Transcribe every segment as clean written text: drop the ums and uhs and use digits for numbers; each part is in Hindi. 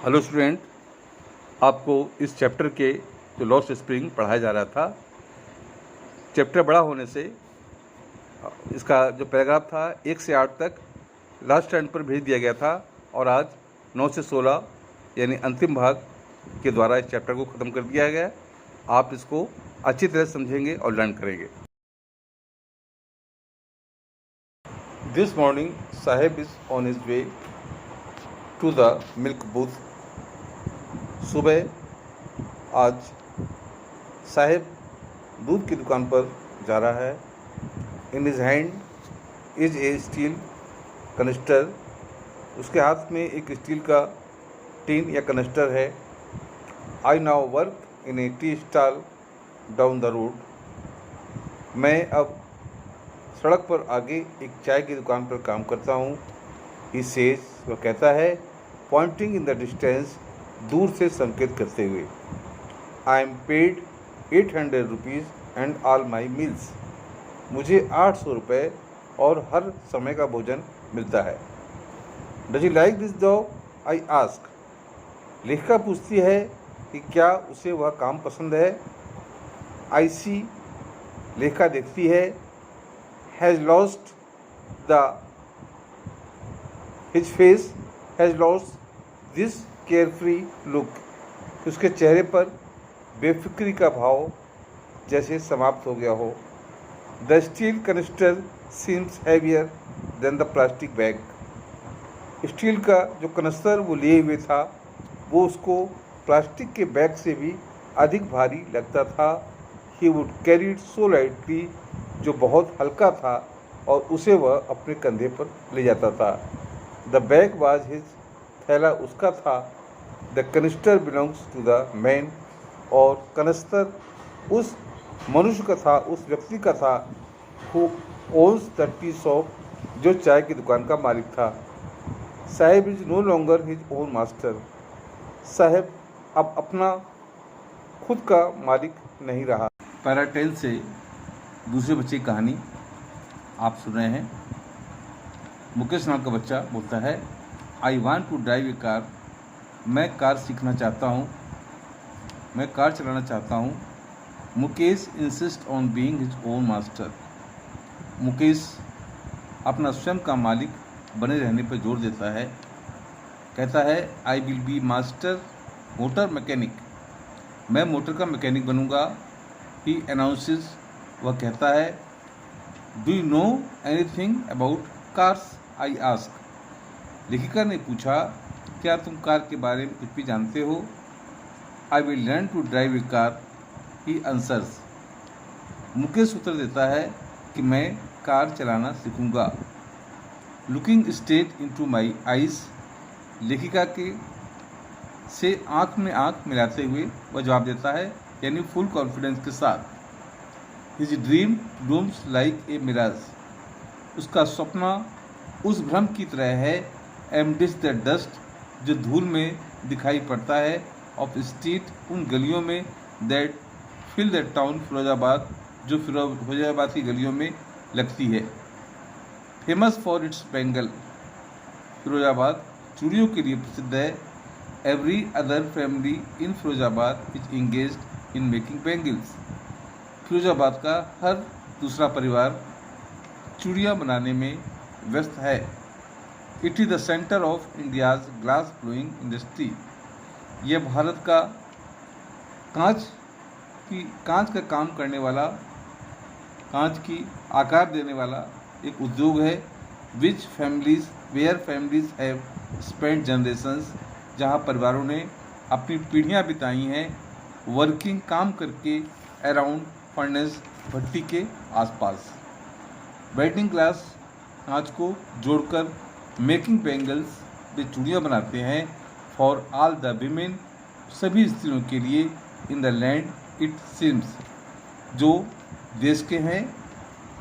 हेलो स्टूडेंट, आपको इस चैप्टर के जो लॉस्ट स्प्रिंग पढ़ाया जा रहा था, चैप्टर बड़ा होने से इसका जो पैराग्राफ था 1 से 8 तक लास्ट टाइम पर भेज दिया गया था और आज 9 से 16 यानी अंतिम भाग के द्वारा इस चैप्टर को ख़त्म कर दिया गया। आप इसको अच्छी तरह समझेंगे और लर्न करेंगे। This morning Saheb is on his way to the milk booth. सुबह आज साहेब दूध की दुकान पर जा रहा है। In his hand is a steel canister. उसके हाथ में एक स्टील का टीन या कनिस्टर है। I now work in A tea stall down the road. मैं अब सड़क पर आगे एक चाय की दुकान पर काम करता हूँ। ही सेज, वह कहता है, पॉइंटिंग इन द डिस्टेंस, दूर से संकेत करते हुए। I am paid 800 rupees and all my meals. मुझे 800 रुपये और हर समय का भोजन मिलता है। Does you like this job? I ask. लेखिका पूछती है कि क्या उसे वह काम पसंद है। आई सी, लेखिका देखती है, has lost the his face has lost this carefree look. उसके चेहरे पर बेफिक्री का भाव जैसे समाप्त हो गया हो। The steel canister seems heavier than the plastic bag. Steel का जो कनिस्टर वो लिए हुए था वो उसको प्लास्टिक के बैग से भी अधिक भारी लगता था। He would carry it so lightly, जो बहुत हल्का था और उसे वह अपने कंधे पर ले जाता था। द बैग वाज हिज, थैला उसका था। The canister belongs to the man, और कनिस्टर उस मनुष्य का था, उस व्यक्ति का था, who owns the tea shop, जो चाय की दुकान का मालिक था। Saheb is no longer his own master. Saheb अब अपना खुद का मालिक नहीं रहा। पैरा 10 से दूसरे बच्चे की कहानी आप सुन रहे हैं। मुकेश नाम का बच्चा बोलता है, I want to drive a car. मैं कार सीखना चाहता हूँ, मैं कार चलाना चाहता हूँ। Mukesh insist on being his own master. Mukesh अपना स्वयं का मालिक बने रहने पर जोर देता है। कहता है, I will be master motor mechanic. मैं मोटर का मैकेनिक बनूंगा। ही अनाउंसेस, वह कहता है, do you know anything about cars? I ask. लेखिका ने पूछा, क्या तुम कार के बारे में कुछ भी जानते हो? I will learn to drive a car, he answers. Mukesh उत्तर देता है कि मैं कार चलाना सीखूंगा। Looking straight into my eyes, लेखिका के से आँख में आँख मिलाते हुए वह जवाब देता है, यानी फुल कॉन्फिडेंस के साथ। His dream looms like a mirage, उसका सपना उस भ्रम की तरह है। एमडिस द डस्ट, जो धूल में दिखाई पड़ता है। ऑफ स्ट्रीट, उन गलियों में। That fill the town Firozabad, जो फिरोजाबाद की गलियों में लगती है। Famous for its bangle, Firozabad चूड़ियों के लिए प्रसिद्ध है। Every other family in Firozabad is engaged in making bangles. Firozabad का हर दूसरा परिवार चूड़ियाँ बनाने में व्यस्त है। It is the centre of India's glass blowing industry. यह भारत का कांच का काम करने वाला, कांच की आकार देने वाला एक उद्योग है। Where families have spent generations, जहाँ परिवारों ने अपनी पीढ़ियाँ बिताई हैं वर्किंग, काम करके, अराउंड फर्नेस, भट्टी के आसपास। वेडिंग ग्लास, कांच को जोड़कर मेकिंग बैंगल्स, वे चूड़ियाँ बनाते हैं। फॉर ऑल द वीमेन, सभी स्त्रियों के लिए। In the land it seems, जो देश के हैं।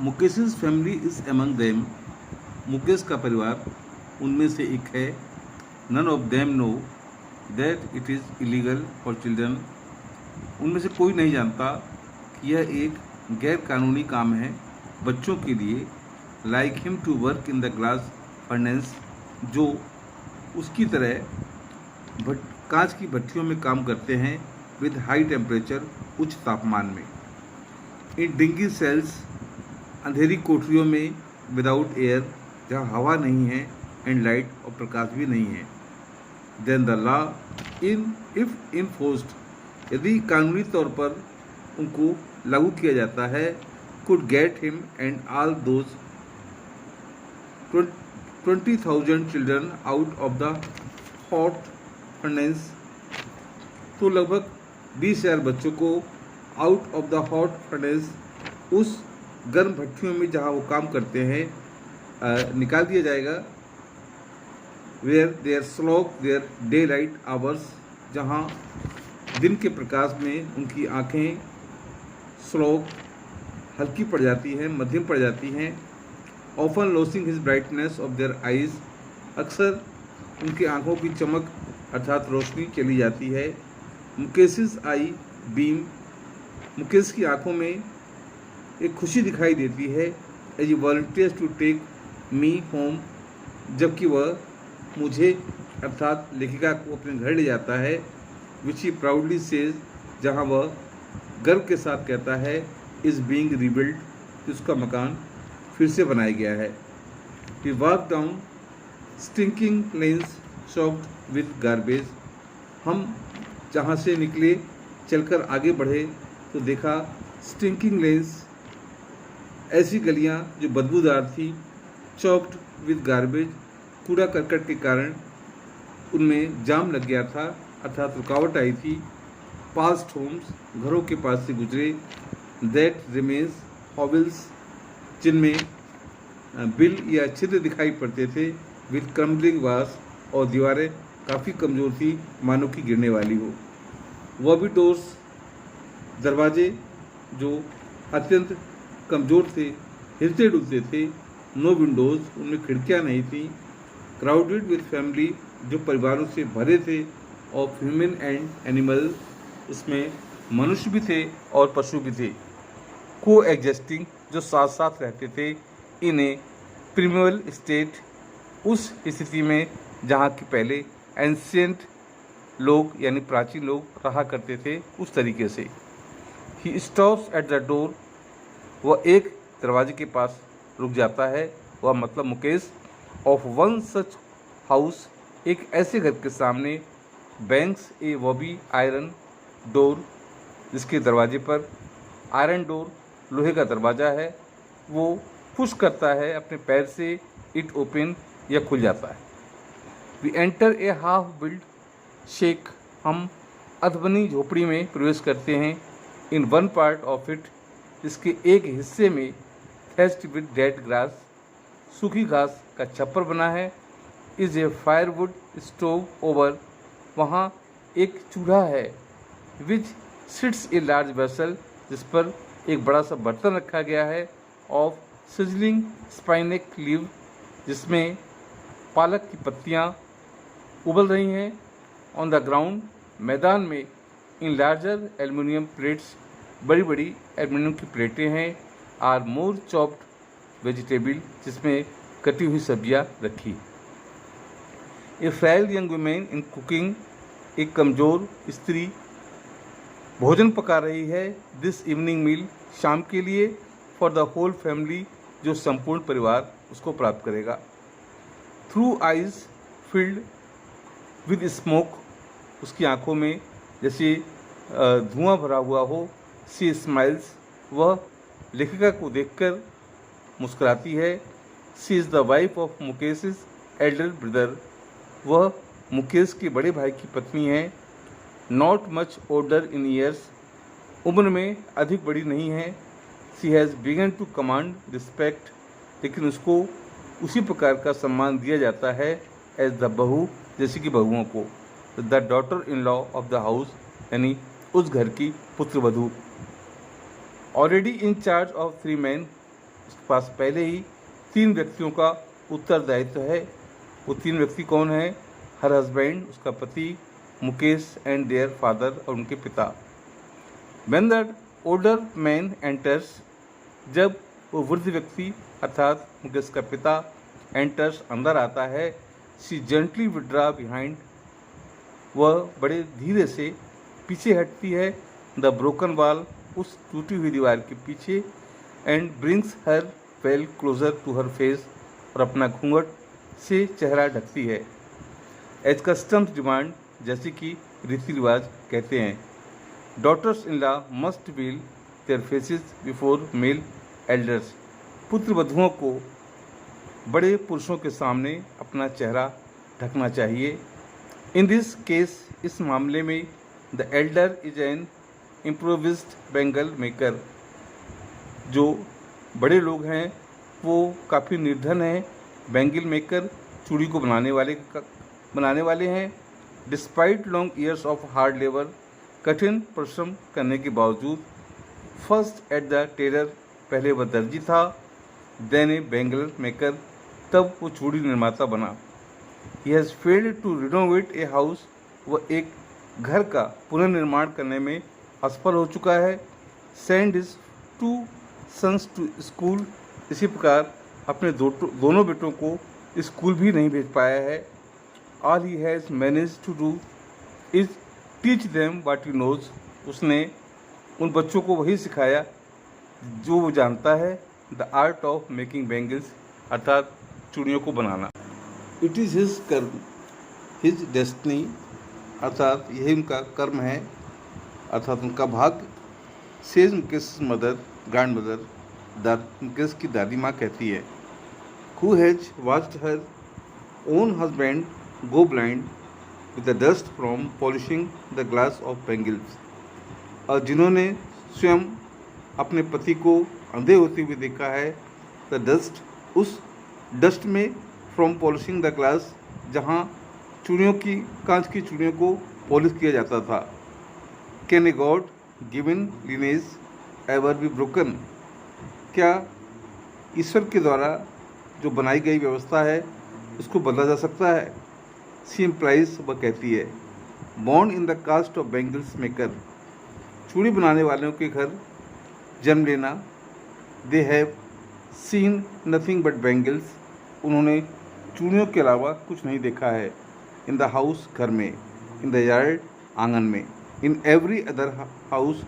Mukesh's family is among them, Mukesh का परिवार उनमें से एक है। None of them know that it is illegal for children, उनमें से कोई नहीं जानता कि यह एक गैर कानूनी काम है बच्चों के लिए। Like him to work in the glass furnace, जो उसकी तरह कांच की भट्टियों में काम करते हैं विद हाई टेम्परेचर, उच्च तापमान में। इन डिंगी सेल्स, अंधेरी कोठरियों में, विदाउट एयर, जहाँ हवा नहीं है, एंड लाइट, और प्रकाश भी नहीं है। Then the law if enforced, यदि कानूनी तौर पर उनको लागू किया जाता है, could get him and all those 20,000 children out of the hot furnace, तो लगभग 20,000 बच्चों को out of the hot furnace, उस गर्म भट्टियों में जहाँ वो काम करते हैं, निकाल दिया जाएगा। Where there slope their daylight hours, जहाँ दिन के प्रकाश में उनकी आँखें स्लोप हल्की पड़ जाती हैं, मध्यम पड़ जाती हैं। Often losing his brightness of their eyes, अक्सर उनकी आँखों की चमक अर्थात रोशनी चली जाती है। मुकेशिस आई बीम, मुकेश की आँखों में एक खुशी दिखाई देती है। As he volunteers to take me home, जबकि वह मुझे अर्थात लेखिका को अपने घर ले जाता है। विच ही प्राउडली सेज, जहाँ वह गर्व के साथ कहता है, इज़ बीइंग रीबिल्ड, उसका मकान फिर से बनाया गया है। We walk down stinking lanes choked with garbage, हम जहाँ से निकले चलकर आगे बढ़े तो देखा स्टिंकिंग लेन्स, ऐसी गलियाँ जो बदबूदार थी, चॉक्ड विद गार्बेज, कूड़ा करकट के कारण उनमें जाम लग गया था अर्थात रुकावट आई थी। पास्ट होम्स, घरों के पास से गुजरे। दैट रिमेन्स हॉविल्स, जिनमें बिल या छिद्र दिखाई पड़ते थे। विद क्रम्बलिंग वास, और दीवारें काफ़ी कमज़ोर थी, मानो कि गिरने वाली हो। वह भी डोर्स, दरवाजे जो अत्यंत कमज़ोर थे, हिलते डुलते थे। नो विंडोज़, उनमें खिड़कियाँ नहीं थीं। क्राउडेड विद फैमिली, जो परिवारों से भरे थे। ऑफ ह्यूमन एंड एनिमल, उसमें मनुष्य भी थे और पशु भी थे। को एग्जिस्टिंग, जो साथ साथ रहते थे। इन ए प्रिमिवल स्टेट, उस स्थिति में जहाँ की पहले एंशियंट लोग यानी प्राचीन लोग रहा करते थे, उस तरीके से। ही स्टॉप्स एट द डोर, वह एक दरवाजे के पास रुक जाता है, वह मतलब Mukesh. Of one such house, एक ऐसे घर के सामने। बैंक्स ए वॉबी आयरन डोर, जिसके दरवाजे पर आयरन डोर, लोहे का दरवाज़ा है, वो पुश करता है अपने पैर से। इट ओपन, यह खुल जाता है। We enter a half build shack, हम अधबनी झोपड़ी में प्रवेश करते हैं। In one part of it, इसके एक हिस्से में थेस्ट विद डेड ग्रास, सूखी घास का छप्पर बना है। Is a firewood stove over, वहाँ एक चूल्हा है। विच सिट्स ए लार्ज वेसल, जिस पर एक बड़ा सा बर्तन रखा गया है। ऑफ सिजलिंग स्पाइनेक लीव, जिसमें पालक की पत्तियाँ उबल रही हैं। ऑन द ग्राउंड, मैदान में। इन लार्जर एल्युमिनियम प्लेट्स, बड़ी बड़ी एल्युमिनियम की प्लेटें हैं। आर मोर चॉप्ड वेजिटेबल, जिसमें कटी हुई सब्जियाँ रखी। ए फ्राइल यंग वुमेन इन कुकिंग, एक कमज़ोर स्त्री भोजन पका रही है। दिस इवनिंग मील, शाम के लिए। फॉर द होल फैमिली, जो संपूर्ण परिवार उसको प्राप्त करेगा। Through eyes filled with smoke, उसकी आंखों में जैसे धुआं भरा हुआ हो। सी स्माइल्स, वह लेखिका को देखकर मुस्कुराती है। She is the wife of Mukesh's elder brother, वह मुकेश के बड़े भाई की पत्नी है। Not much older in years, उम्र में अधिक बड़ी नहीं है। She has begun to command respect, लेकिन उसको उसी प्रकार का सम्मान दिया जाता है एज द बहू, जैसे कि बहुओं को। The daughter in law of the house, यानी उस घर की पुत्रवधू। Already in charge of 3 man, उसके पास पहले ही 3 व्यक्तियों का उत्तरदायित्व है। वो 3 व्यक्ति कौन हैं? हर हस्बैंड, उसका पति, मुकेश एंड देयर फादर, और उनके पिता। When the older man enters, जब वो वृद्ध व्यक्ति अर्थात मुकेश का पिता एंटर्स, अंदर आता है। शी जेंटली विड्रा बिहाइंड, वह बड़े धीरे से पीछे हटती है, द ब्रोकन वॉल, उस टूटी हुई दीवार के पीछे, and brings her veil closer to her face, और अपना घूंघट से चेहरा ढकती है। एज कस्टम्स डिमांड, जैसे कि रीति रिवाज कहते हैं, daughters in law must veil their faces before male elders, पुत्र वधुओं को बड़े पुरुषों के सामने अपना चेहरा ढकना चाहिए। इन दिस केस, इस मामले में the elder is an improvised bangle maker, जो बड़े लोग हैं वो काफ़ी निर्धन हैं, बैंगल मेकर चूड़ी को बनाने वाले हैं। Despite long years of hard labour, कठिन परिश्रम करने के बावजूद, फर्स्ट एट द टेलर, पहले वह दर्जी था, देन ए बैंगल मेकर, तब वो चूड़ी निर्माता बना। He has failed to renovate a house, वह एक घर का पुनर्निर्माण करने में असफल हो चुका है। Send his 2 sons to school, इसी प्रकार अपने दोनों बेटों को स्कूल भी नहीं भेज पाया है। All he has manage to do is teach them what he knows, उसने उन बच्चों को वही सिखाया जो वो जानता है, the art of making bangles, अर्थात चूड़ियों को बनाना। इट इज़ हिज कर्म, हिज डेस्टिनी, अर्थात यही उनका कर्म है, अर्थात उनका भाग्य। Says Mukesh mother, grand mother, Mukesh की दादी माँ कहती है, who has watched her own husband go blind with the dust from polishing the glass of bangles, और जिन्होंने स्वयं अपने पति को अंधे होते हुए देखा है, द डस्ट, उस डस्ट में, फ्रॉम पॉलिशिंग द ग्लास, जहाँ चूड़ियों की, कांच की चूड़ियों को पॉलिश किया जाता था। Can a god given lineage ever be broken, क्या ईश्वर के द्वारा जो बनाई गई व्यवस्था है उसको बदला जा सकता है। सी इम्प्लाइज, वह कहती है, born in the caste of bangles maker, चूड़ी बनाने वालों के घर जन्म लेना। They have seen nothing but bangles, उन्होंने चूड़ियों के अलावा कुछ नहीं देखा है। इन द हाउस, घर में, इन द यार्ड, आंगन में, इन एवरी अदर हाउस,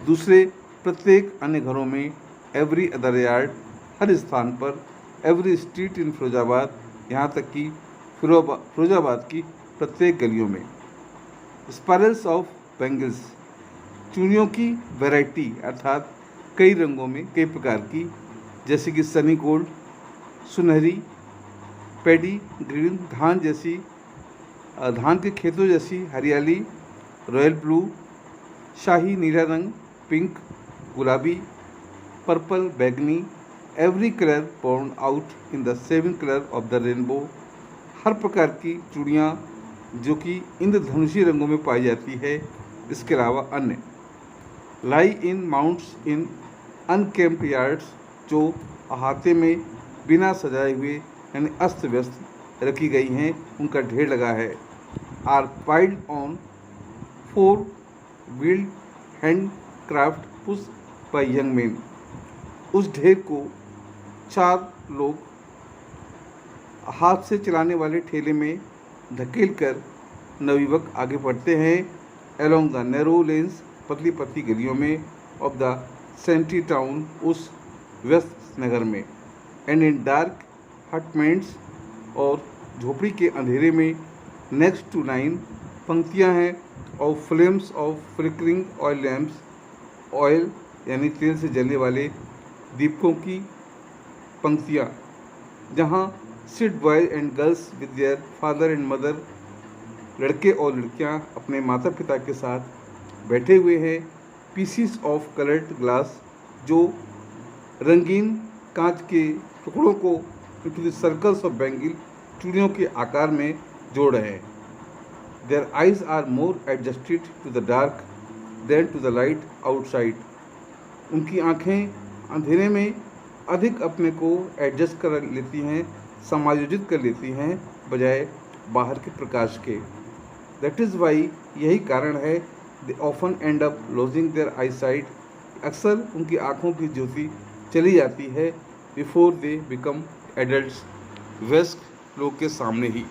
दूसरे प्रत्येक अन्य घरों में, एवरी अदर यार्ड, हर स्थान पर, एवरी स्ट्रीट इन फिरोजाबाद, यहाँ तक कि फिरोजाबाद की प्रत्येक गलियों में। स्पायरल्स ऑफ बैंगल्स, चूड़ियों की वैरायटी, अर्थात कई रंगों में, कई प्रकार की, जैसे कि सनी गोल्ड, सुनहरी, पैडी ग्रीन, धान के खेतों जैसी हरियाली, रॉयल ब्लू, शाही नीला रंग, पिंक, गुलाबी, पर्पल, बैगनी, every colour born out in the 7 colour of the rainbow, हर प्रकार की चूड़ियाँ जो कि इंद्रधनुषी रंगों में पाई जाती है, इसके अलावा अन्य। लाई इन माउंट्स इन अनकेम्प्ड यार्ड्स, जो अहाते में बिना सजाए हुए यानी अस्त व्यस्त रखी गई हैं, उनका ढेर लगा है। Are piled on 4 wheeled hand craft push by young man, उस ढेर को 4 लोग हाथ से चलाने वाले ठेले में धकेल कर नवयुवक आगे बढ़ते हैं। अलोंग द नैरो लेन्स, पतली पतली गलियों में, ऑफ द सेंट्री टाउन, उस व्यस्त नगर में, एंड इन डार्क हटमेंट्स, और झोपड़ी के अंधेरे में, नेक्स्ट टू 9 पंक्तियां हैं, of flames of flickering oil lamps, oil यानी तेल से जलने वाले दीपकों की पंक्तियां, जहां sit boy and girls with their father and mother, लड़के और लड़कियां अपने माता पिता के साथ बैठे हुए हैं। पीसीस ऑफ कलर्ड ग्लास, जो रंगीन कांच के टुकड़ों को into the circles of bangle, चूड़ियों के आकार में जोड़ रहे हैं। Their eyes are more adjusted to the dark than to the light outside, उनकी आँखें अंधेरे में अधिक अपने को एडजस्ट कर लेती हैं, समायोजित कर लेती हैं, बजाय बाहर के प्रकाश के। दैट इज़ वाई, यही कारण है, they often end up losing their eyesight, अक्सर उनकी आँखों की ज्योति चली जाती है, बिफोर दे बिकम एडल्ट्स, वयस्क लोग के सामने ही।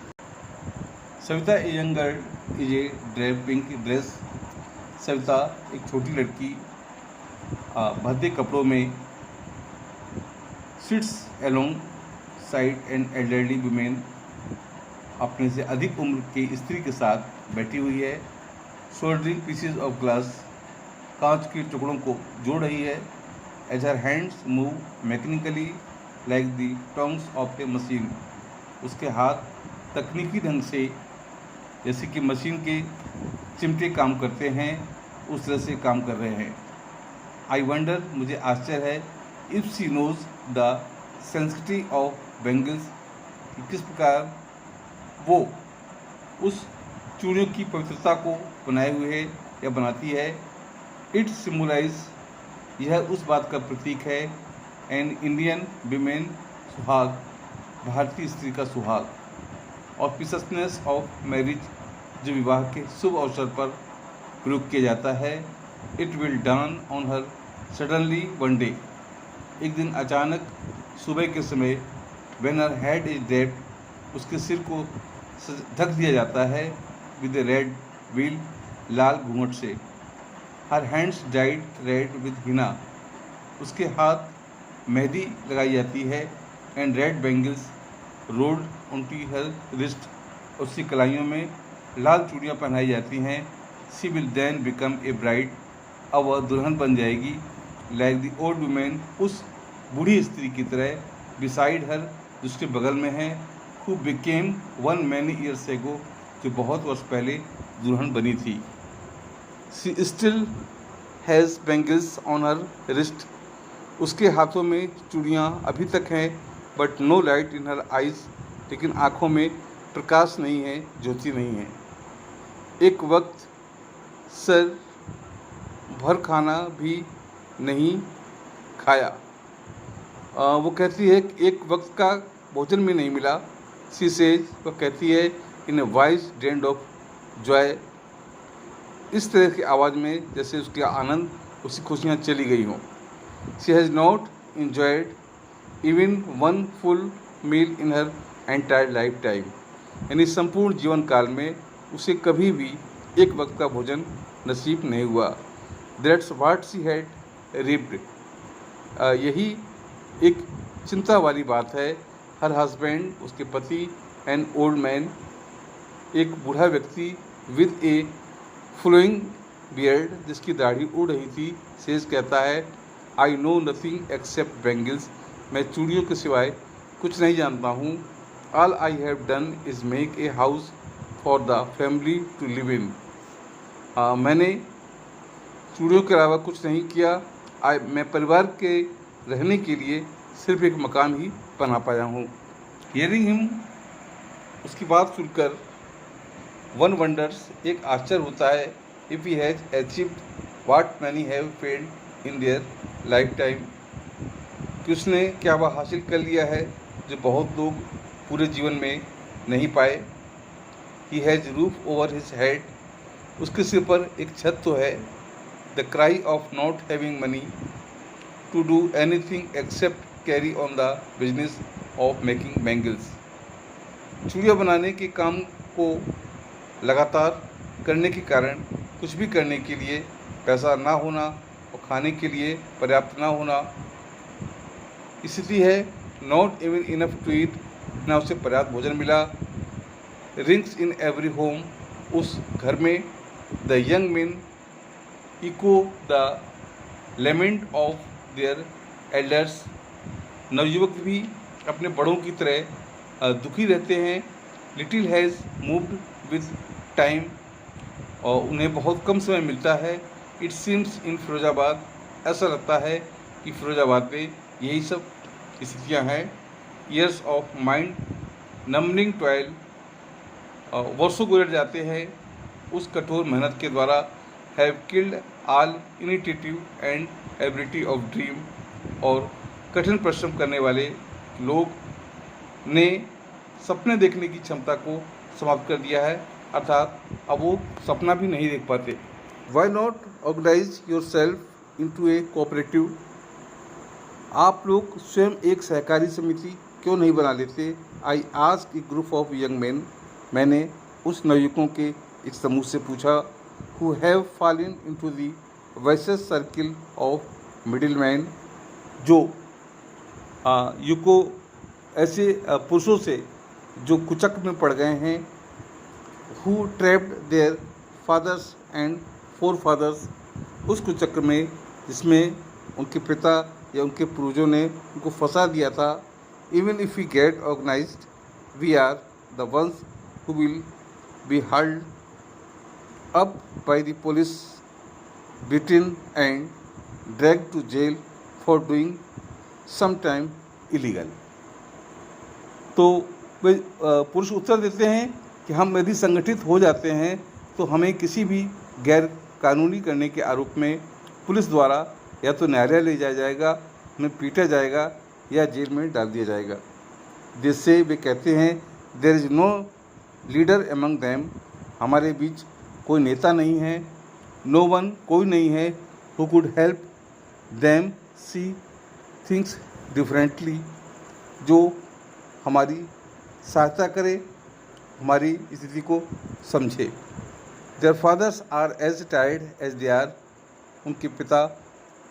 Savita a young girl is a drape pink dress. Savita एक छोटी लड़की भद्दे कपड़ों में sits alongside an elderly women, अपने से अधिक उम्र की स्त्री के साथ बैठी हुई है। सोल्डरिंग पीसेज ऑफ ग्लास, कांच के टुकड़ों को जोड़ रही है। As her hands move mechanically like the tongs of a machine, उसके हाथ तकनीकी ढंग से जैसे कि मशीन के चिमटे काम करते हैं उस तरह से काम कर रहे हैं। आई वंडर, मुझे आश्चर्य है, if she knows the sensitivity of bangles, कि किस प्रकार वो उस चूड़ियों की पवित्रता को बनाए हुए है या बनाती है। इट सिम्बलाइज, यह उस बात का प्रतीक है, एन इंडियन विमेन सुहाग, भारतीय स्त्री का सुहाग, और ऑस्पिशियसनेस ऑफ मैरिज, जो विवाह के शुभ अवसर पर प्रयोग किया जाता है। It will dawn on her suddenly one day, एक दिन अचानक सुबह के समय, when her head is draped, उसके सिर को ढक दिया जाता है, विद ए रेड व्हील, लाल घूंघट से। Her hands dyed red with henna, उसके हाथ मेहंदी लगाई जाती है। And red bangles rolled onto her wrist, उसकी कलाइयों में लाल चूड़ियाँ पहनाई जाती हैं। She will then become a bride, अब वह दुल्हन बन जाएगी। लाइक द ओल्ड वुमेन, उस बूढ़ी स्त्री की तरह, बिसाइड हर, जिसके बगल में है, who became one many years ago, जो बहुत वर्ष पहले दुल्हन बनी थी। She still has bangles on her wrist, उसके हाथों में चूड़ियाँ अभी तक हैं, but no light in her eyes, लेकिन आँखों में प्रकाश नहीं है, ज्योति नहीं है। एक वक्त सर भर खाना भी नहीं खाया। वो कहती है कि एक वक्त का भोजन भी नहीं मिला। शी सेज, वो कहती है, in a wise dent of joy, इस तरह की आवाज़ में जैसे उसके आनंद, उसकी खुशियाँ चली गई हों। She has not enjoyed even one full meal in her entire lifetime, यानी संपूर्ण जीवन काल में उसे कभी भी एक वक्त का भोजन नसीब नहीं हुआ। That's watt she had ripped, यही एक चिंता वाली बात है। हर हस्बैंड, उसके पति, एन ओल्ड मैन, एक बूढ़ा व्यक्ति, विद ए फ्लोइंग बियर्ड, जिसकी दाढ़ी उड़ रही थी, सेज कहता है, I know nothing except bangles, मैं चूड़ियों के सिवाय कुछ नहीं जानता हूँ। All I have done is make a house for the family to live in, मैंने चूड़ियों के अलावा कुछ नहीं किया। मैं परिवार के रहने के लिए सिर्फ एक मकान ही बना पाया हूँ। हियरिंग हिम, उसकी बात सुनकर, वन वंडर्स, एक आश्चर्य होता है, if he has achieved what many have failed in their lifetime, कि उसने क्या वह हासिल कर लिया है जो बहुत लोग पूरे जीवन में नहीं पाए। He has roof over his head, उसके सिर पर एक छत तो है। The cry of not having money to do anything except carry on the business of making bangles, चूड़ियाँ बनाने के काम को लगातार करने के कारण कुछ भी करने के लिए पैसा ना होना और खाने के लिए पर्याप्त ना होना स्थिति है। Not even enough to eat, ना उसे पर्याप्त भोजन मिला। रिंग्स इन एवरी होम, उस घर में। The young men echo the lament of their elders, नवयुवक भी अपने बड़ों की तरह दुखी रहते हैं। Little has moved with time, और उन्हें बहुत कम समय मिलता है। इट सीम्स इन फिरोजाबाद, ऐसा लगता है कि फिरोजाबाद में यही सब स्थितियाँ हैं। Years of mind numbering toil, वर्षों गुजर जाते हैं उस कठोर मेहनत के द्वारा। Have killed all initiative and ability of dream, और कठिन परिश्रम करने वाले लोग ने सपने देखने की क्षमता को समाप्त कर दिया है, अर्थात अब वो सपना भी नहीं देख पाते। Why not organize yourself into a cooperative, आप लोग स्वयं एक सहकारी समिति क्यों नहीं बना लेते। I ask A group of young man, मैंने उस नवयुवकों के एक समूह से पूछा, who have fallen into the vices circle of middleman, जो युवकों ऐसे पुरुषों से जो कुचक में पड़ गए हैं, who trapped their fathers and forefathers, उस कुचक में जिसमें उनके पिता या उनके पूर्वजों ने उनको फंसा दिया था। Even if we get organized, we are the ones who will be held up by the police, beaten and dragged to jail for doing some time illegal। तो वे पुरुष उत्तर देते हैं कि हम यदि संगठित हो जाते हैं तो हमें किसी भी गैर कानूनी करने के आरोप में पुलिस द्वारा या तो न्यायालय ले जाया जाएगा, उन्हें पीटा जाएगा या जेल में डाल दिया जाएगा। जिससे वे कहते हैं, there is no leader among them, हमारे बीच कोई नेता नहीं है, नो वन, कोई नहीं है, who could help them see things differently, जो हमारी सहायता करे, हमारी स्थिति को समझे। Their fathers are as tired as they are, उनके पिता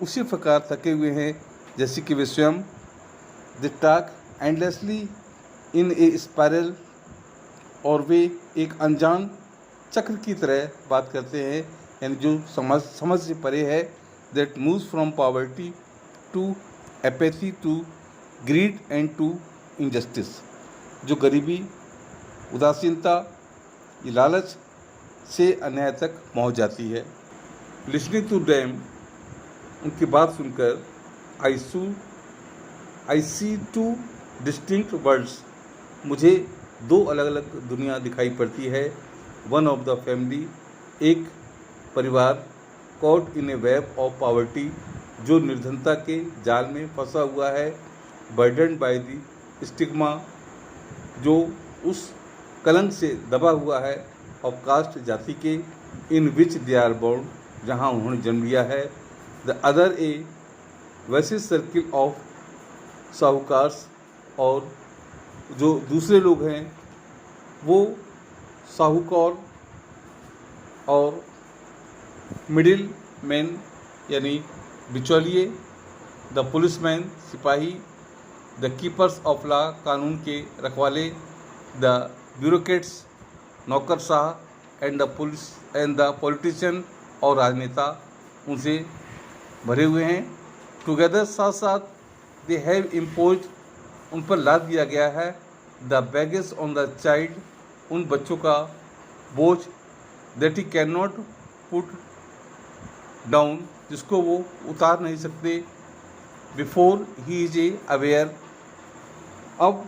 उसी प्रकार थके हुए हैं जैसे कि वे स्वयं। They talk endlessly in A spiral, और वे एक अनजान चक्र की तरह बात करते हैं, यानी जो समझ से परे है। That moves from poverty to apathy to greed and to injustice, जो गरीबी, उदासीनता, ये लालच से अन्याय तक पहुंच जाती है। लिसनिंग टू देम, उनकी बात सुनकर, आई सी टू डिस्टिंक्ट वर्ल्ड्स, मुझे दो अलग अलग दुनिया दिखाई पड़ती है। वन ऑफ द फैमिली, एक परिवार, caught in A web of poverty, जो निर्धनता के जाल में फंसा हुआ है। बर्डन बाय द स्टिग्मा, जो उस कलंक से दबा हुआ है ऑफ कास्ट, जाति के, इन विच दे आर बोर्न, जहाँ उन्होंने जन्म लिया है। द अदर ए वैसे सर्किल ऑफ साहूकार्स, और जो दूसरे लोग हैं वो साहूकार और मिडिल मैन, यानी बिचौलिए, द पुलिसमैन, सिपाही, द कीपर्स ऑफ लॉ, कानून के रखवाले, द ब्यूरोक्रेट्स, नौकरशाह, एंड द पॉलिटिशियन, और राजनेता उनसे भरे हुए हैं। टुगेदर, साथ साथ, दे हैव इम्पोज्ड, उन पर लाद दिया गया है, the baggage on the child, उन बच्चों का बोझ, that he can not put down, जिसको वो उतार नहीं सकते। Before he is a aware, अब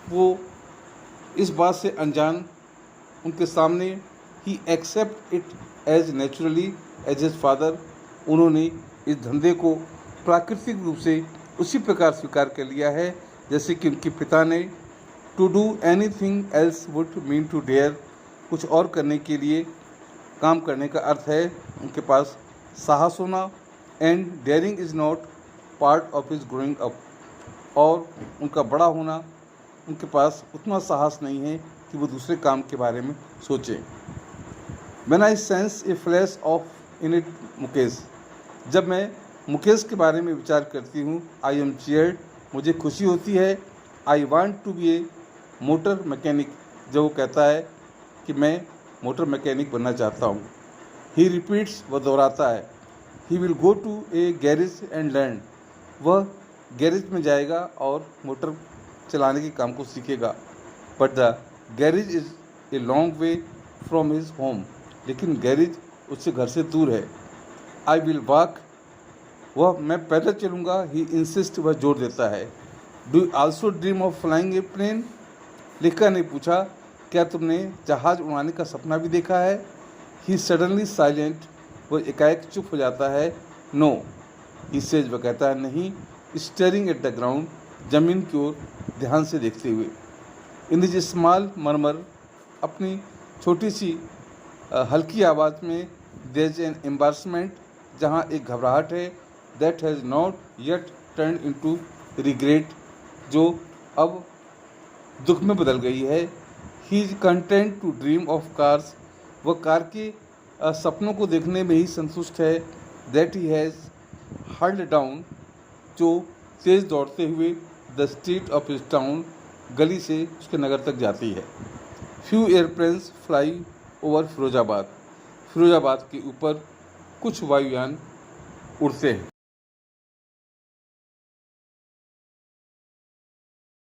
वो इस बात से अनजान, उनके सामने ही accept it as naturally as his father, उन्होंने इस धंधे को प्राकृतिक रूप से उसी प्रकार स्वीकार कर लिया है जैसे कि उनके पिता ने। To do anything else would mean to dare, कुछ और करने के लिए काम करने का अर्थ है उनके पास साहस होना। And daring is not part of his growing up, और उनका बड़ा होना, उनके पास उतना साहस नहीं है कि वो दूसरे काम के बारे में सोचें। When I sense A flash of in it Mukesh, जब मैं मुकेश के बारे में विचार करती हूँ, आई एम चीयर्ड, मुझे खुशी होती है। I want to be a motor mechanic, जब वो कहता है कि मैं मोटर मैकेनिक बनना चाहता हूँ। ही रिपीट्स, वह दोहराता है। He will go to a garage and learn, वह गैरेज में जाएगा और मोटर चलाने के काम को सीखेगा। But the garage is a long way from his home, लेकिन गैरेज उससे घर से दूर है। आई विल वॉक, वह मैं पैदल चलूँगा। ही इंसिस्ट, वह जोर देता है। Do you also dream of flying a plane, लेखिका ने पूछा, क्या तुमने जहाज़ उड़ाने का सपना भी देखा है। ही सडनली साइलेंट, वह एकाएक चुप हो जाता है। नो, ही सेज, वह कहता है नहीं। स्टेयरिंग एट द ग्राउंड, जमीन की ओर ध्यान से देखते हुए। इन दिस स्मॉल मर्मर, अपनी छोटी सी हल्की आवाज़ में, देयर इज एन एम्बारसमेंट, जहाँ एक घबराहट है। That has not yet turn into regret, जो अब दुख में बदल गई है। He is content to dream of cars, वह कार के सपनों को देखने में ही संतुष्ट है। That he has hurled down, जो तेज़ दौड़ते हुए the street of his town, गली से उसके नगर तक जाती है। Few airplanes fly over Firozabad, Firozabad के ऊपर कुछ वायुयान उड़ते हैं।